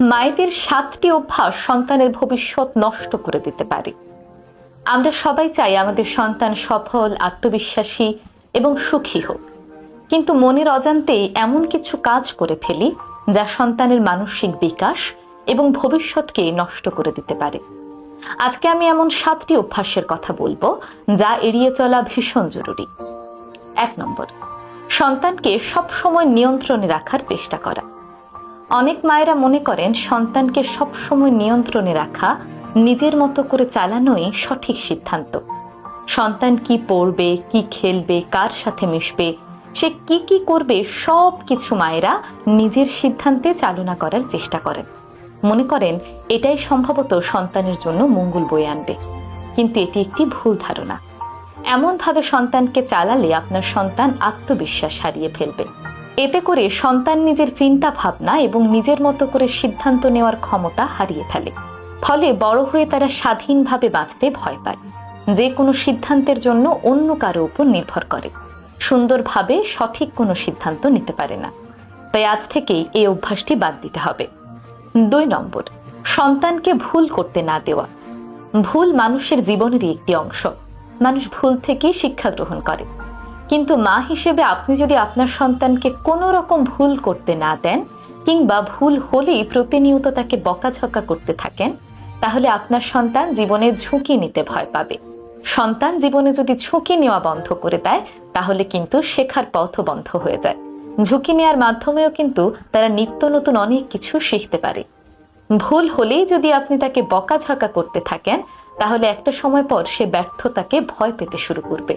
মায়েদের 7টি অভ্যাস সন্তানের ভবিষ্যৎ নষ্ট করে দিতে পারে। আমরা সবাই চাই আমাদের সন্তান সফল, আত্মবিশ্বাসী এবং সুখী হোক, কিন্তু মনের অজান্তেই এমন কিছু কাজ করে ফেলি যা সন্তানের মানসিক বিকাশ এবং ভবিষ্যৎকে নষ্ট করে দিতে পারে। আজকে আমি এমন 7টি অভ্যাসের কথা বলবো যা এড়িয়ে চলা ভীষণ জরুরি। 1 নম্বর, সন্তানকে সবসময় নিয়ন্ত্রণে রাখার চেষ্টা করা। অনেক মায়েরা মনে করেন সন্তানকে সবসময় নিয়ন্ত্রণে রাখা, নিজের মতো করে চালানোই সঠিক সিদ্ধান্ত। সন্তান কি পড়বে, কি খেলবে, কার সাথে মিশবে, সে কি কি করবে, সব কিছু মায়েরা নিজের সিদ্ধান্তে চালনা করার চেষ্টা করেন। মনে করেন এটাই সম্ভবত সন্তানের জন্য মঙ্গল বয়ে আনবে, কিন্তু এটি একটি ভুল ধারণা। এমনভাবে সন্তানকে চালালে আপনার সন্তান আত্মবিশ্বাস হারিয়ে ফেলবে। এতে করে সন্তান নিজের চিন্তা ভাবনা এবং নিজের মতো করে সিদ্ধান্ত নেওয়ার ক্ষমতা হারিয়ে ফেলে। ফলে বড় হয়ে তারা স্বাধীনভাবে বাঁচতে ভয় পায়, যে কোনো সিদ্ধান্তের জন্য অন্য কারো উপর নির্ভর করে, সুন্দরভাবে সঠিক কোনো সিদ্ধান্ত নিতে পারে না। তাই আজ থেকেই এই অভ্যাসটি বাদ দিতে হবে। 2 নম্বর, সন্তানকে ভুল করতে না দেওয়া। ভুল মানুষের জীবনেরই একটি অংশ। মানুষ ভুল থেকেই শিক্ষা গ্রহণ করে, কিন্তু মা হিসেবে আপনি যদি আপনার সন্তানকে কোনো রকম ভুল করতে না দেন, কিংবা ভুল হলেই প্রতিনিয়ত তাকে বকাঝকা করতে থাকেন, তাহলে আপনার সন্তান জীবনে ঝুঁকি নিতে ভয় পাবে। সন্তান জীবনে যদি ঝুঁকি নেওয়া বন্ধ করে দেয়, তাহলে কিন্তু শেখার পথও বন্ধ হয়ে যায়। ঝুঁকি নেওয়ার মাধ্যমেও কিন্তু তারা নিত্য নতুন অনেক কিছু শিখতে পারে। ভুল হলেই যদি আপনি তাকে বকাঝকা করতে থাকেন, তাহলে একটা সময় পর সে ব্যর্থতাকে ভয় পেতে শুরু করবে,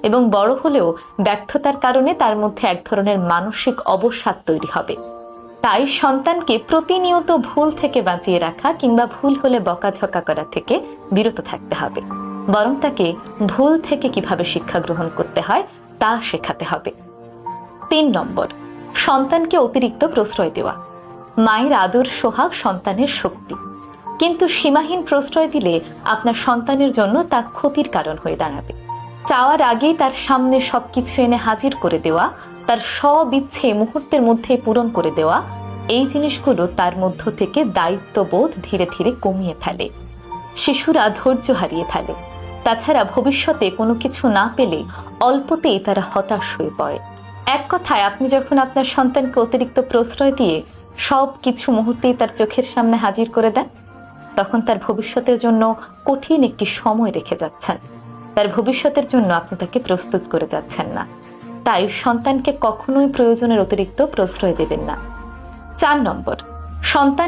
এবং বড় হলেও ব্যর্থতার কারণে তার মধ্যে এক ধরনের মানসিক অবসাদ তৈরি হবে। তাই সন্তানকে প্রতিনিয়ত ভুল থেকে বাঁচিয়ে রাখা কিংবা ভুল হলে বকাঝকা করা থেকে বিরত থাকতে হবে, বরং তাকে ভুল থেকে কিভাবে শিক্ষা গ্রহণ করতে হয় তা শেখাতে হবে। 3 নম্বর, সন্তানকে অতিরিক্ত প্রশ্রয় দেওয়া। মায়ের আদর সোহাগ সন্তানের শক্তি, কিন্তু সীমাহীন প্রশ্রয় দিলে আপনার সন্তানের জন্য তা ক্ষতির কারণ হয়ে দাঁড়াবে। চাওয়ার আগেই তার সামনে সবকিছু এনে হাজির করে দেওয়া, তার সব ইচ্ছে মুহূর্তের মধ্যে পূরণ করে দেওয়া, এই জিনিসগুলো তার মধ্য থেকে দায়িত্ববোধ ধীরে ধীরে কমিয়ে ফেলে। শিশুরা ধৈর্য হারিয়ে ফেলে। তাছাড়া ভবিষ্যতে কোনো কিছু না পেলে অল্পতেই তারা হতাশ হয়ে পড়ে। এক কথায়, আপনি যখন আপনার সন্তানকে অতিরিক্ত প্রশ্রয় দিয়ে সব কিছু মুহূর্তেই তার চোখের সামনে হাজির করে দেন, তখন তার ভবিষ্যতের জন্য কঠিন একটি সময় রেখে যাচ্ছেন। তার ভবিষ্যতের জন্য আপনি তাকে প্রস্তুত করে যাচ্ছেন না। তাই সন্তানকে কখনোই প্রয়োজনের অতিরিক্ত প্রশ্রয় দেবেন না। 4 নম্বর, সন্তান